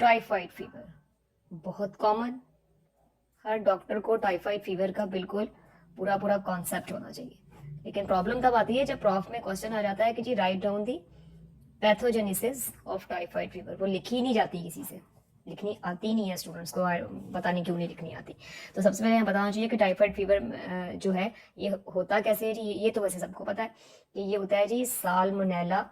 Typhoid fever बहुत common, हर doctor को typhoid fever का बिल्कुल पूरा पूरा कॉन्सेप्ट होना चाहिए। लेकिन प्रॉब्लम तब आती है जब प्रॉफ में क्वेश्चन आ जाता है कि जी write down the pathogenesis of typhoid fever. वो लिखी ही नहीं जाती, किसी से लिखनी आती नहीं है स्टूडेंट्स को, पता नहीं क्यों नहीं लिखनी आती। तो सबसे पहले हमें बताना चाहिए कि टाइफाइड फीवर जो है ये होता कैसे है जी। ये तो वैसे सबको पता है कि ये होता है जी साल्मोनेला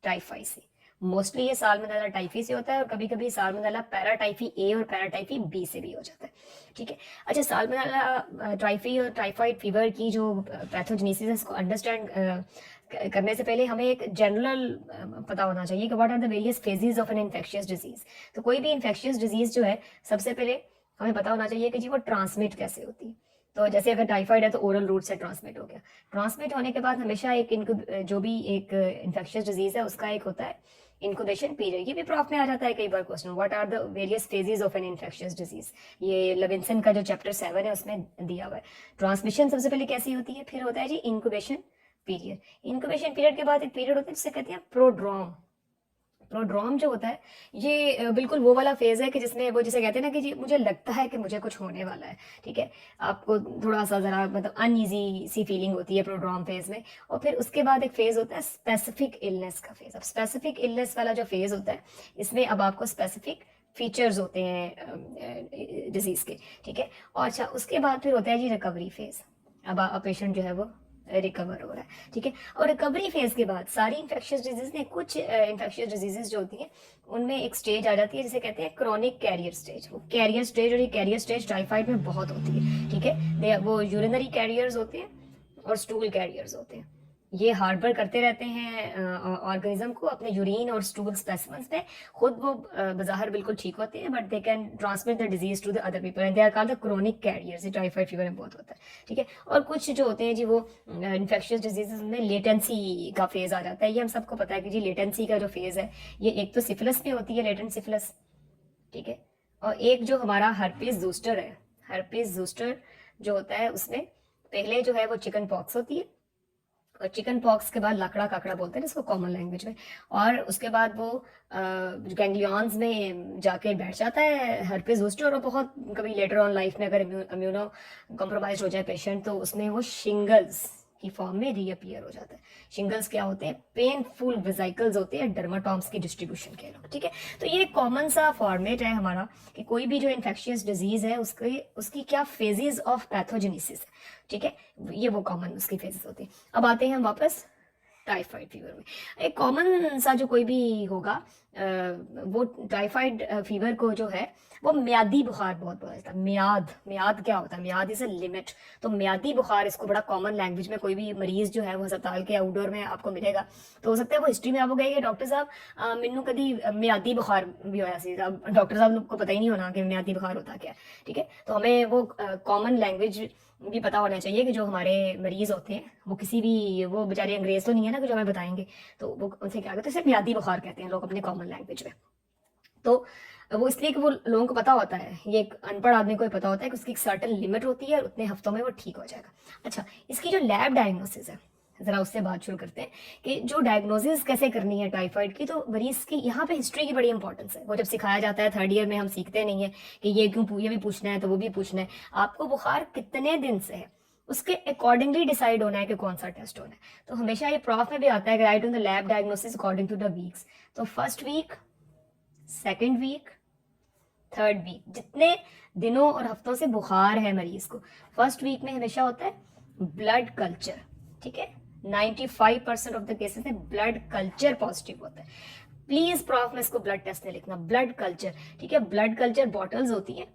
टाइफाई से। मोस्टली ये साल्मोनेला टाइफी से होता है और कभी कभी साल्मोनेला पैराटाइफी ए और पैराटाइफी बी से भी हो जाता है। ठीक है, अच्छा, साल्मोनेला टाइफी और टाइफाइड फीवर की जो पैथोजेनेसिस है इसको अंडरस्टैंड करने से पहले हमें एक जनरल पता होना चाहिए कि what are the various phases of an infectious disease. तो कोई भी इन्फेक्शियस डिजीज जो है सबसे पहले हमें पता होना चाहिए कि जी वो ट्रांसमिट कैसे होती है। तो जैसे अगर टाइफाइड है तो ओरल रूट से ट्रांसमिट हो गया। ट्रांसमिट होने के बाद हमेशा एक जो भी एक इन्फेक्शियस डिजीज है उसका एक होता है इंक्यूबेशन पीरियड। ये भी प्रॉफ में आ जाता है कई बार question, what are the various phases of an infectious disease. ये लेविंसन का जो चैप्टर 7 है उसमें दिया हुआ है। ट्रांसमिशन सबसे पहले कैसी होती है, फिर होता है जी इंक्यूबेशन पीरियड। इंक्यूबेशन पीरियड के बाद एक पीरियड होता है जिसे कहते हैं प्रोड्रोम। प्रोड्रोम जो होता है ये बिल्कुल वो वाला फेज है कि जिसमें वो जिसे कहते हैं ना कि जी मुझे लगता है कि मुझे कुछ होने वाला है। ठीक है, आपको थोड़ा सा जरा मतलब अनईजी सी फीलिंग होती है प्रोड्रोम फेज में। और फिर उसके बाद एक फेज होता है स्पेसिफिक इलनेस का फेज। अब स्पेसिफिक इलनेस वाला जो फेज होता है इसमें अब आपको स्पेसिफिक फीचर्स होते हैं डिजीज के। ठीक है, और अच्छा उसके बाद फिर होता है जी रिकवरी फेज। अब पेशेंट जो है वो रिकवर हो रहा है। ठीक है, और रिकवरी फेज के बाद सारी इन्फेक्शियस डिजीज ने कुछ इन्फेक्शियस डिजीजेस जो होती हैं उनमें एक स्टेज आ जाती है जिसे कहते हैं क्रॉनिक कैरियर स्टेज। वो कैरियर स्टेज, और ये कैरियर स्टेज टाइफाइड में बहुत होती है। ठीक है, वो यूरिनरी कैरियर्स होते हैं और स्टूल कैरियर्स होते हैं। ये हार्बर करते रहते हैं ऑर्गेनिज्म को अपने यूरिन और स्टूल स्पेसिमेंस में। खुद वो बाहर बिल्कुल ठीक होते हैं but they can transmit the disease to the other people and they are called the chronic carriers. Typhoid fever में बहुत होता है। ठीक है, और कुछ जो होते हैं जी वो इन्फेक्शियस डिजीजेस में लेटेंसी का फेज आ जाता है। ये हम सबको पता है कि जी लेटेंसी का जो फेज है ये एक तो सिफिलिस में होती है, लेटेंट सिफिलिस। ठीक है, और एक जो हमारा हर्पीज जूस्टर है, हर्पीज जूस्टर जो होता है उसमें पहले जो है वो चिकन पॉक्स होती है और चिकन पॉक्स के बाद लाकड़ा काकड़ा बोलते हैं इसको कॉमन लैंग्वेज में। और उसके बाद वो गैंग्लियंस में जाके बैठ जाता है हर्पीज जोस्टर। और बहुत कभी लेटर ऑन लाइफ में अगर इम्यूनो कॉम्प्रोमाइज हो जाए पेशेंट तो उसमें वो शिंगल्स की फॉर्म में रीअपियर हो जाता है। शिंगल्स क्या होते हैं, पेनफुल वेसिकल्स होते हैं डर्माटॉम्स की डिस्ट्रीब्यूशन के लोग। ठीक है, तो ये कॉमन सा फॉर्मेट है हमारा कि कोई भी जो इन्फेक्शियस डिजीज है उसकी क्या फेजेस ऑफ पैथोजेनेसिस है। ठीक है, ये वो कॉमन उसकी फेजेस होती है। अब आते हैं हम वापस टाइफाइड फीवर में। एक कॉमन सा जो कोई भी होगा वो टाइफाइड फीवर को जो है वो म्यादी बुखार बहुत बोलता है। म्याद क्या होता है, म्याद इज अ लिमिट। तो म्यादी बुखार इसको बड़ा कॉमन लैंग्वेज में कोई भी मरीज जो है वो अस्पताल के आउटडोर में आपको मिलेगा तो हो सकता है वो हिस्ट्री में आपको कहेगा डॉक्टर साहब मैनू कभी म्यादी बुखार भी होया सी। अब डॉक्टर साहब को पता ही नहीं होना कि म्यादी बुखार होता क्या है। ठीक है, तो हमें वो कॉमन लैंग्वेज भी पता होना चाहिए कि जो हमारे मरीज होते हैं वो किसी भी वो बेचारे अंग्रेज तो नहीं है ना कि जो हमें बताएंगे। तो वो उनसे क्या कहते हैं, सिर्फ म्यादी बुखार कहते हैं लोग अपने कॉमन लैंग्वेज में। तो वो इसलिए कि वो लोगों को पता होता है, ये एक अनपढ़ आदमी को ही पता होता है कि उसकी एक सर्टन लिमिट होती है और उतने हफ्तों में वो ठीक हो जाएगा। अच्छा, इसकी जो लैब डायग्नोसिस है जरा उससे बात शुरू करते हैं कि जो डायग्नोसिस कैसे करनी है टाइफाइड की। तो मरीज की यहाँ पे हिस्ट्री की बड़ी इंपॉर्टेंस है। वो जब सिखाया जाता है थर्ड ईयर में हम सीखते नहीं है कि ये भी पूछना है तो वो भी पूछना है। आपको बुखार कितने दिन से है उसके अकॉर्डिंगली डिसाइड होना है कि कौन सा टेस्ट होना है। तो हमेशा ये प्रॉफ में भी आता है write on the lab diagnosis according to the weeks. तो first week, second week, third week, जितने दिनों और हफ्तों से बुखार है मरीज को, फर्स्ट वीक में हमेशा होता है ब्लड कल्चर। ठीक है, 95% ऑफ द केसेस में ब्लड कल्चर पॉजिटिव होता है। प्लीज प्रॉफ में इसको ब्लड टेस्ट नहीं लिखना, ब्लड कल्चर। ठीक है, ब्लड कल्चर बॉटल्स होती है।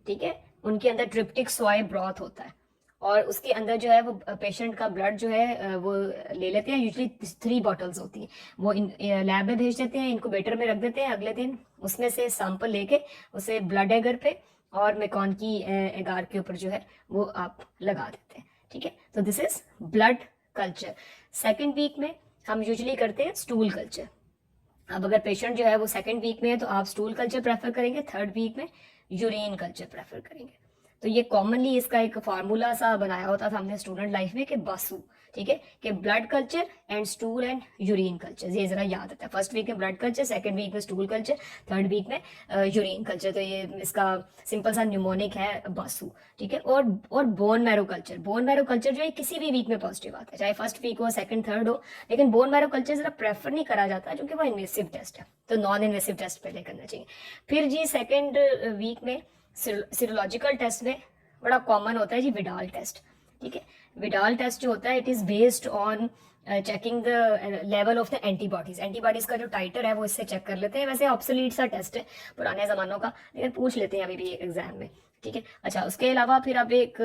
ठीक है, उनके अंदर ट्रिप्टिक सोय ब्रॉथ होता है और उसके अंदर जो है वो पेशेंट का ब्लड जो है वो ले लेते हैं। यूजली 3 बॉटल्स होती हैं, वो लैब में भेज देते हैं, इनक्यूबेटर में रख देते हैं। अगले दिन उसमें से सैंपल लेके उसे ब्लड एगर पे और मेकॉन की एगार के ऊपर जो है वो आप लगा देते हैं। ठीक है, तो this is blood culture. Second week में हम यूजली करते हैं स्टूल कल्चर। अब अगर पेशेंट जो है वो सेकेंड वीक में है तो आप स्टूल कल्चर प्रेफर करेंगे, थर्ड वीक में यूरिन कल्चर प्रेफर करेंगे। तो ये कॉमनली इसका एक फार्मूला सा बनाया होता था हमने स्टूडेंट लाइफ में कि बासु, ठीक है, कि blood culture and stool and urine culture, ये जरा याद रखता है। फर्स्ट वीक में ब्लड कल्चर, सेकंड वीक में स्टूल कल्चर, थर्ड वीक में यूरिन कल्चर। तो ये इसका सिंपल सा न्यूमोनिक है बासु, ठीक है। और bone marrow culture, bone marrow culture जो है किसी भी वीक में पॉजिटिव आता है, चाहे फर्स्ट वीक हो सेकंड थर्ड हो, लेकिन बोन मैरो कल्चर जरा प्रेफर नहीं करा जाता क्योंकि वो इन्वेसिव टेस्ट है, तो नॉन इन्वेसिव टेस्ट पहले करना चाहिए। फिर जी सेकेंड वीक में सीरोलॉजिकल टेस्ट में बड़ा कॉमन होता है जी विडाल टेस्ट, ठीक है। विडाल टेस्ट जो होता है it is based on checking the level of the antibodies, antibodies का जो टाइटर है वो इससे चेक कर लेते हैं। वैसे ऑब्सोलीट सा टेस्ट है पुराने जमानों का, लेकिन पूछ लेते हैं अभी भी एग्जाम में, ठीक है। अच्छा, उसके अलावा फिर अब एक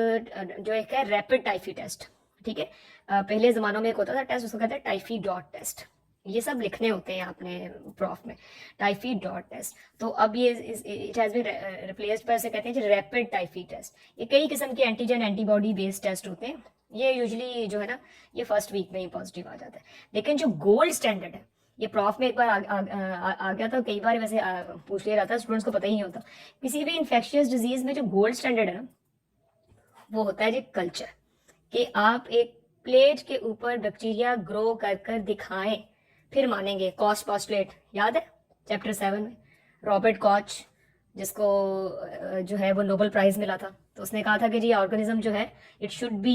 जो एक है रैपिड टाइफी टेस्ट, ठीक है। पहले जमानों में एक होता था टेस्ट, उसको कहते हैं टाइफी डॉट टेस्ट, ये सब लिखने होते हैं आपने प्रॉफ में, टाइफी डॉट टेस्ट। तो अब ये इट हैज बीन रिप्लेस्ड पर से कहते हैं रैपिड टाइफी टेस्ट। ये कई किस्म के एंटीजन एंटीबॉडी बेस्ड टेस्ट होते हैं, ये यूजुअली जो है ना ये फर्स्ट वीक में ही पॉजिटिव आ जाता है। लेकिन जो गोल्ड स्टैंडर्ड है, ये प्रॉफ में एक बार आ गया था, कई बार वैसे पूछ लिया जाता है, स्टूडेंट्स को पता ही नहीं होता। किसी भी इन्फेक्शियस डिजीज में जो गोल्ड स्टैंडर्ड है ना वो होता है जी कल्चर, कि आप एक प्लेट के ऊपर बैक्टीरिया ग्रो कर कर दिखाएं फिर मानेंगे। कॉस्ट पॉस्टुलेट याद है चैप्टर 7 में, रॉबर्ट कॉच जिसको जो है वो नोबेल प्राइज मिला था, तो उसने कहा था कि जी ऑर्गेनिज्म जो है it should be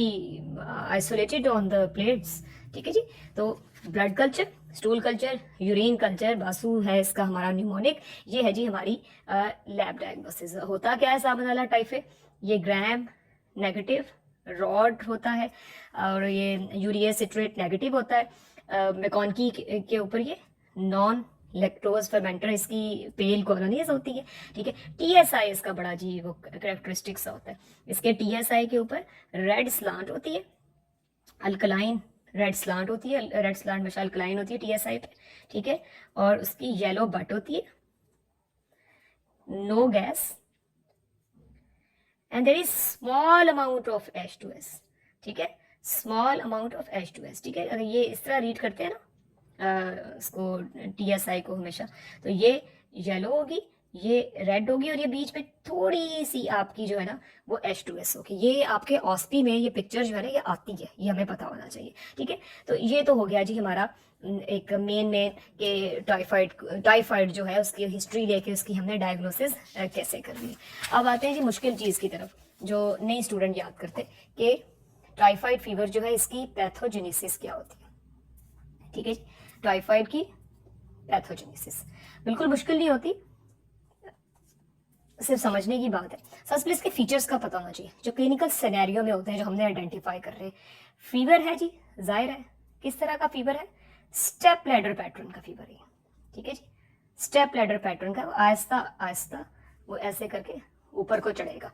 isolated on the plates, ठीक है जी। तो blood culture, stool culture, urine culture, Basu है इसका हमारा न्यूमोनिक, ये है जी हमारी लैब डायग्नोसिस। होता क्या है साबनाला टाइफे, ये ग्राम नेगेटिव, रॉड होता है, और ये यूरिया सिट्रेट नेगेटिव होता है। मैकॉनकी के ऊपर ये नॉन लैक्टोज फर्मेंटर इसकी पेल कॉलोनीज होती है, ठीक है। टीएसआई इसका बड़ा जी वो कैरेक्टरिस्टिक्स होता है, इसके टीएसआई के ऊपर रेड स्लांट होती है, अल्कलाइन रेड स्लांट होती है, रेड स्लांट हमेशा अल्कलाइन होती है टीएसआई पे, ठीक है। और उसकी येलो बट होती है, no gas, and there is small amount of H2S, ठीक है, स्मॉल अमाउंट ऑफ H2S, ठीक है। अगर ये इस तरह रीड करते हैं ना इसको टीएसआई को हमेशा, तो ये येलो होगी, ये रेड होगी, और ये बीच में थोड़ी सी आपकी जो है ना वो H2S होगी। ये आपके ऑस्पी में ये पिक्चर जो है ना ये आती है, ये हमें पता होना चाहिए, ठीक है। तो ये तो हो गया जी हमारा एक मेन के टाइफाइड जो है उसकी हिस्ट्री लेके उसकी हमने डायग्नोसिस कैसे करनी है। अब आते हैं जी मुश्किल चीज़ की तरफ जो नई स्टूडेंट याद करते कि टाइफाइड फीवर जो है इसकी पैथोजेनेसिस क्या होती है, ठीक है जी। टाइफाइड की पैथोजेनेसिस बिल्कुल मुश्किल नहीं होती, सिर्फ समझने की बात है। सबसे पहले इसके फीचर्स का पता होना चाहिए जो क्लिनिकल सिनेरियो में होते हैं, जो हमने आइडेंटिफाई कर रहे हैं। फीवर है जी, जाहिर है किस तरह का फीवर है, स्टेप लैडर पैटर्न का फीवर है, ठीक है जी। स्टेप लैडर पैटर्न का, आहिस्ता आहिस्ता वो ऐसे करके ऊपर को चढ़ेगा,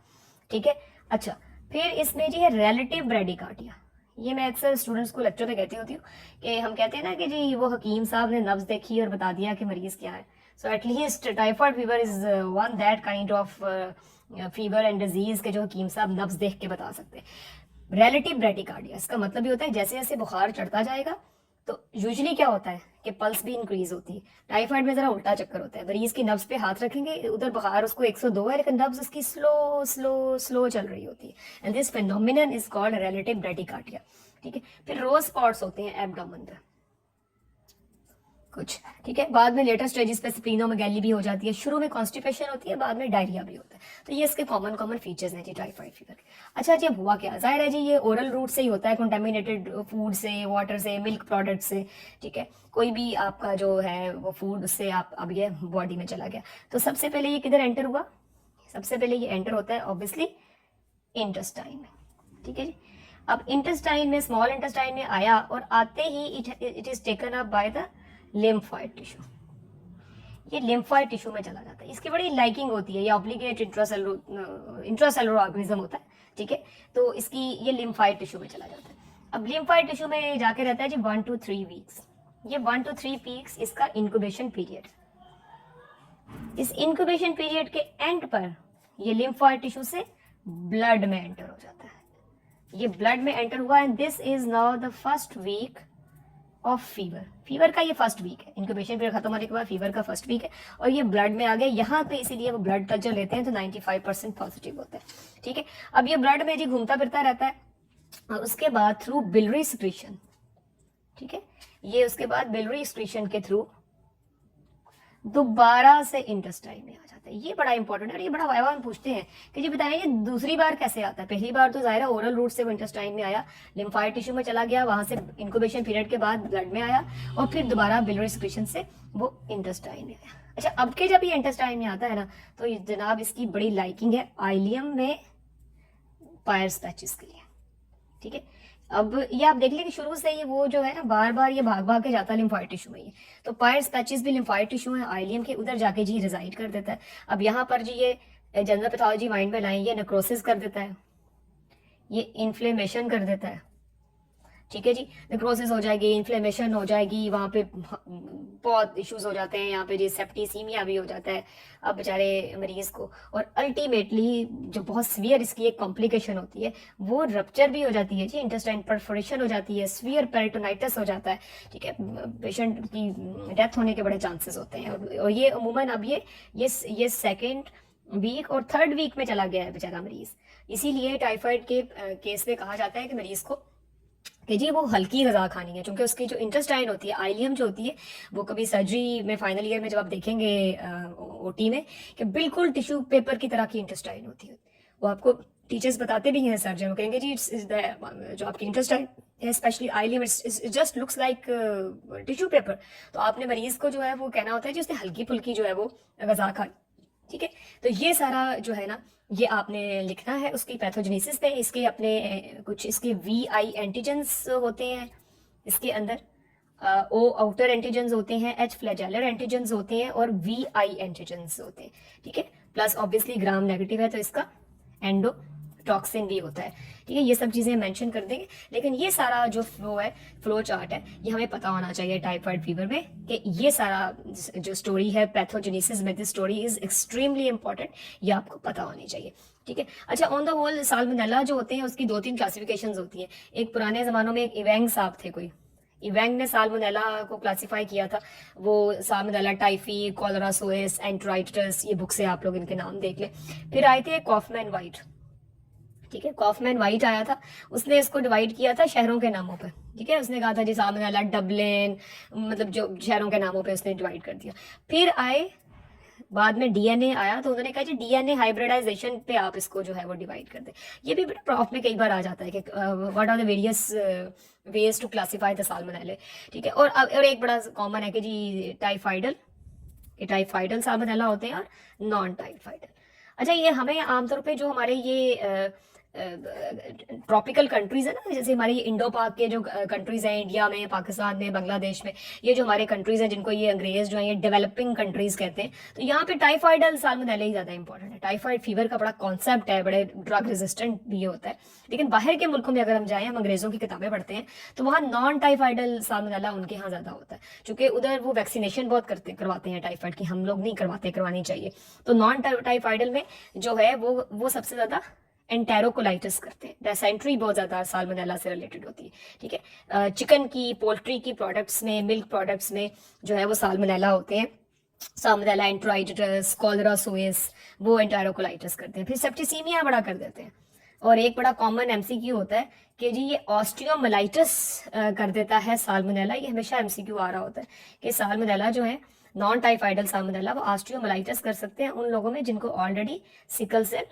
ठीक है। अच्छा, फिर इसमें जी है रिलेटिव ब्रेडिकार्डिया। ये मैं अक्सर स्टूडेंट्स को लेक्चर में कहती होती हूँ कि हम कहते हैं ना कि जी वो हकीम साहब ने नब्ज देखी और बता दिया कि मरीज क्या है। So at least typhoid fever is one that kind of fever and disease के जो हकीम साहब नब्ज देख के बता सकते हैं। रिलेटिव ब्रेडिकार्डिया इसका मतलब भी होता है जैसे जैसे बुखार चढ़ता जाएगा तो यूजुअली क्या होता है कि पल्स भी इंक्रीज होती है। टाइफाइड में जरा उल्टा चक्कर होता है, मरीज की नब्ज पे हाथ रखेंगे, उधर बुखार उसको 102 है लेकिन नब्ज उसकी स्लो स्लो स्लो चल रही होती है, and this phenomenon is called relative bradycardia, ठीक है। फिर रोज स्पॉट्स होते हैं एब्डोमेन पे कुछ, ठीक है। बाद में लेटर स्टेजेस पे स्प्लीनोमेगैली भी हो जाती है, शुरू में कॉन्स्टिपेशन होती है, बाद में डायरिया भी होता है। तो ये इसके कॉमन फीचर्स हैं जी टाइफाइड फीवर के। अच्छा जी, अब हुआ क्या, जाहिर है जी ये ओरल रूट से ही होता है, कंटेमिनेटेड फूड से, वाटर से, मिल्क प्रोडक्ट से, ठीक है। कोई भी आपका जो है वो फूड उससे आप अब ये बॉडी में चला गया। तो सबसे पहले ये किधर एंटर हुआ, सबसे पहले ये एंटर होता है ऑब्वियसली इंटेस्टाइन में, ठीक है जी। अब इंटेस्टाइन में, स्मॉल इंटेस्टाइन में आया और आते ही it is taken up by the lymphoid tissue, ये लिम्फॉइड टिश्यू में चला जाता है। इसकी बड़ी लाइकिंग होती है, ये ऑब्लिगेट इंट्रासेलुलर ऑर्गेनिज्म होता है, ठीक है। तो इसकी ये लिम्फॉइड टिश्यू में चला जाता है। अब लिम्फॉइड टिश्यू में जाके रहता है जी 1 to 3 वीक्स। ये 1 to 3 वीक्स इसका इंक्यूबेशन पीरियड। इस इंक्यूबेशन पीरियड के एंड पर ये लिम्फॉइड टिश्यू से ब्लड में एंटर हो जाता है। ये ब्लड में एंटर हुआ and this is now the first week of fever. Fever का ये फर्स्ट वीक है, इंक्यूबेशन पीरियड खत्म होने के बाद फीवर का फर्स्ट वीक है और ये ब्लड में आ गया यहाँ पे, इसीलिए वो ब्लड कल्चर लेते हैं तो 95% पॉजिटिव होता है, ठीक है। अब ये ब्लड में जी घूमता फिरता रहता है और उसके बाद थ्रू बिलरी सिक्रीशन, ठीक है, ये उसके बाद बिलरी सिक्रीशन के थ्रू दोबारा से इंटेस्टाइन में आ जाता है। ये बड़ा इंपॉर्टेंट है और ये बड़ा वाइवा में पूछते हैं कि जी बताएं ये दूसरी बार कैसे आता है। पहली बार तो जाहिर है ओरल रूट से वो इंटेस्टाइन में आया, लिम्फाइड टिश्यू में चला गया, वहां से इंक्यूबेशन पीरियड के बाद ब्लड में आया और फिर दोबारा बिलरी सिक्रीशन से वो इंटेस्टाइन में आया। अच्छा, अब के जब ये इंटेस्टाइन में आता है ना, तो जनाब इसकी बड़ी लाइकिंग है आइलियम में पायर्स पैचेस के लिए, ठीक है। अब ये आप देख लें कि शुरू से ये वो जो है ना बार बार ये भाग भाग के जाता है लिम्फाइड टिश्यू में, ये तो पायर्स पैचेस भी लिम्फाइड टिश्यू है आइलियम के, उधर जाके जी रिजाइड कर देता है। अब यहाँ पर जी ये जनरल पैथोलॉजी माइंड में लाएं, ये नेक्रोसिस कर देता है, ये इन्फ्लेमेशन कर देता है, ठीक है जी, नेक्रोसिस हो जाएगी, इन्फ्लेमेशन हो जाएगी, वहां पे बहुत इश्यूज हो जाते हैं, यहाँ पे जी सेप्टिसीमिया भी हो जाता है अब बेचारे मरीज को, और अल्टीमेटली जो बहुत सीवियर इसकी एक कॉम्प्लिकेशन होती है वो रप्चर भी हो जाती है जी, इंटेस्टाइन परफोरेशन हो जाती है, सीवियर पेरिटोनाइटिस हो जाता है, ठीक है, पेशेंट की डेथ होने के बड़े चांसेस होते हैं। और ये अमूमन अब ये सेकेंड वीक और थर्ड वीक में चला गया है बेचारा मरीज। इसीलिए टाइफाइड के केस में कहा जाता है कि मरीज को कि जी वो हल्की गजा खानी है, क्योंकि उसकी जो इंटेस्टाइन होती है आइलियम जो होती है वो कभी सर्जरी में फाइनल ईयर में जब आप देखेंगे ओटी में कि बिल्कुल टिश्यू पेपर की तरह की इंटेस्टाइन होती है। वो आपको टीचर्स बताते भी हैं सर्जन, वो कहेंगे जी जो आपकी इंटेस्टाइन है specially ileum just looks like tissue paper. तो आपने मरीज को जो है वो कहना होता है जी उसने हल्की फुल्की जो है वो गजा खाई, ठीक है। तो ये सारा जो है ना ये आपने लिखना है उसकी पैथोजेनेसिस पे। इसके अपने कुछ इसके VI एंटीजेंस होते हैं इसके अंदर, O आउटर एंटीजेंस होते हैं, H फ्लैजेलर एंटीजेंस होते हैं और VI एंटीजेंस होते हैं, ठीक है। प्लस ऑब्वियसली ग्राम नेगेटिव है तो इसका एंडोटॉक्सिन भी होता है, ठीक है। ये सब चीजें मेंशन कर देंगे, लेकिन ये सारा जो फ्लो चार्ट है ये हमें पता होना चाहिए टाइफाइड फीवर में कि ये सारा जो स्टोरी है पैथोजेनेसिस में, this story is extremely important, ये आपको पता होनी चाहिए, ठीक है। अच्छा, ऑन द होल साल्मोनेला जो होते हैं उसकी 2-3 क्लासिफिकेशन होती है। एक पुराने जमानों में एक इवेंग साहब थे, कोई इवेंग ने साल्मोनेला को क्लासिफाई किया था, वो साल्मोनेला टाइफी, कॉलरा सोएस, एंट्राइटिस, ये बुक से आप लोग इनके नाम देख ले। फिर आए थे कॉफमैन वाइट, ठीक है, कॉफमैन वाइट आया था, उसने इसको डिवाइड किया था शहरों के नामों पे, ठीक है। उसने कहा था जी साल्मोनेला डबलिन, मतलब जो शहरों के नामों पे उसने डिवाइड कर दिया। फिर आए बाद में DNA आया तो उन्होंने कहा जी DNA हाइब्रिडाइजेशन पे आप इसको जो है वो डिवाइड कर दे। ये भी प्रॉफ में कई बार आ जाता है कि what are the various ways to classify the salmonella, ठीक है। और एक बड़ा कॉमन है कि जी टाइफाइडल साल्मोनेला होते हैं और नॉन टाइफाइडल। अच्छा, ये हमें आमतौर पे जो हमारे ये ट्रॉपिकल कंट्रीज है ना, जैसे हमारे इंडो पाक के जो कंट्रीज हैं, इंडिया में, पाकिस्तान में, बांग्लादेश में, ये जो हमारे कंट्रीज हैं जिनको ये अंग्रेज जो है ये डेवलपिंग कंट्रीज कहते हैं, तो यहाँ पे टाइफाइडल साल्मोनेला ही ज्यादा इंपॉर्टेंट है। टाइफाइड फीवर का बड़ा कॉन्सेप्ट है, बड़े ड्रग रेजिस्टेंट भी होता है, लेकिन बाहर के मुल्कों में अगर हम जाएं, हम अंग्रेजों की किताबें पढ़ते हैं तो वहाँ नॉन टाइफाइडल साल्मोनेला उनके यहाँ ज्यादा होता है, क्योंकि उधर वो वैक्सीनेशन बहुत करवाते हैं टाइफाइड की, हम लोग नहीं करवानी चाहिए। तो नॉन टाइफाइडल में जो है वो सबसे ज्यादा एंटेरोकोलाइटिस करते हैं, डायसेंट्री बहुत ज्यादा साल्मोनेला से रिलेटेड होती है, ठीक है। चिकन की, पोल्ट्री की प्रोडक्ट्स में, मिल्क प्रोडक्ट्स में जो है वो साल्मोनेला होते हैं, साल्मोनेला एंट्राइटिस, कॉलरा सोएस, वो एंटेरोकोलाइटिस करते हैं। फिर सेप्टिसीमिया बड़ा कर देते हैं। और एक बड़ा कॉमन MCQ होता है कि जी ये ऑस्टियोमाइलाइटिस कर देता है साल्मोनेला, ये हमेशा MCQ आ रहा होता है कि साल्मोनेला जो है नॉन टाइफाइडल साल्मोनेला वो ऑस्टियोमाइलाइटिस कर सकते हैं उन लोगों में जिनको ऑलरेडी सिकल सेल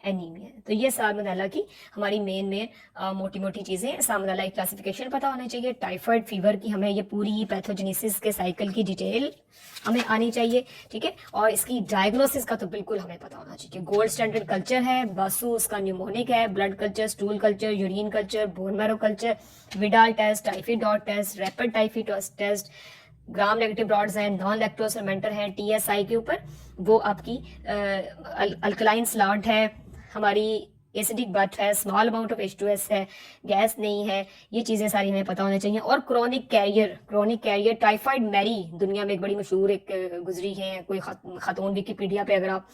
एनीमिया है। तो ये साल्मोनेला की हमारी मेन मोटी मोटी चीजें। साल्मोनेला की क्लासिफिकेशन पता होना चाहिए, टाइफाइड फीवर की हमें ये पूरी पैथोजेनेसिस के साइकिल की डिटेल हमें आनी चाहिए, ठीक है। और इसकी डायग्नोसिस का तो बिल्कुल हमें पता होना चाहिए। गोल्ड स्टैंडर्ड कल्चर है, बासु उसका न्यूमोनिक है, blood culture, stool culture, urine culture, bone marrow culture, Widal test, typhi dot test, rapid typhi test, gram negative rods हैं, नॉन लैक्टोज फर्मेंटर हैं, TSI के ऊपर वो आपकी अल्कलाइन स्लॉट है, हमारी एसिडिक बट है, स्मॉल अमाउंट ऑफ H2S है, गैस नहीं है, ये चीजें सारी हमें पता होनी चाहिए। और क्रोनिक कैरियर टाइफाइड मैरी दुनिया में एक बड़ी मशहूर एक गुजरी है, कोई खातून, विकिपीडिया पे अगर आप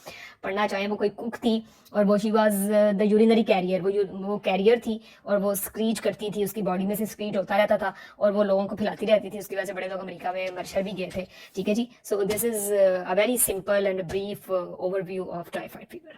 पढ़ना चाहें, वो कोई कुक थी और वो she was the urinary carrier, वो कैरियर थी और वो स्क्रीच करती थी, उसकी बॉडी में से स्क्रीच होता रहता था और वो लोगों को खिलाती रहती थी, उसकी वजह से बड़े लोग अमेरिका में मरशर भी गए थे, ठीक है जी। So this is a very simple and brief overview of typhoid fever.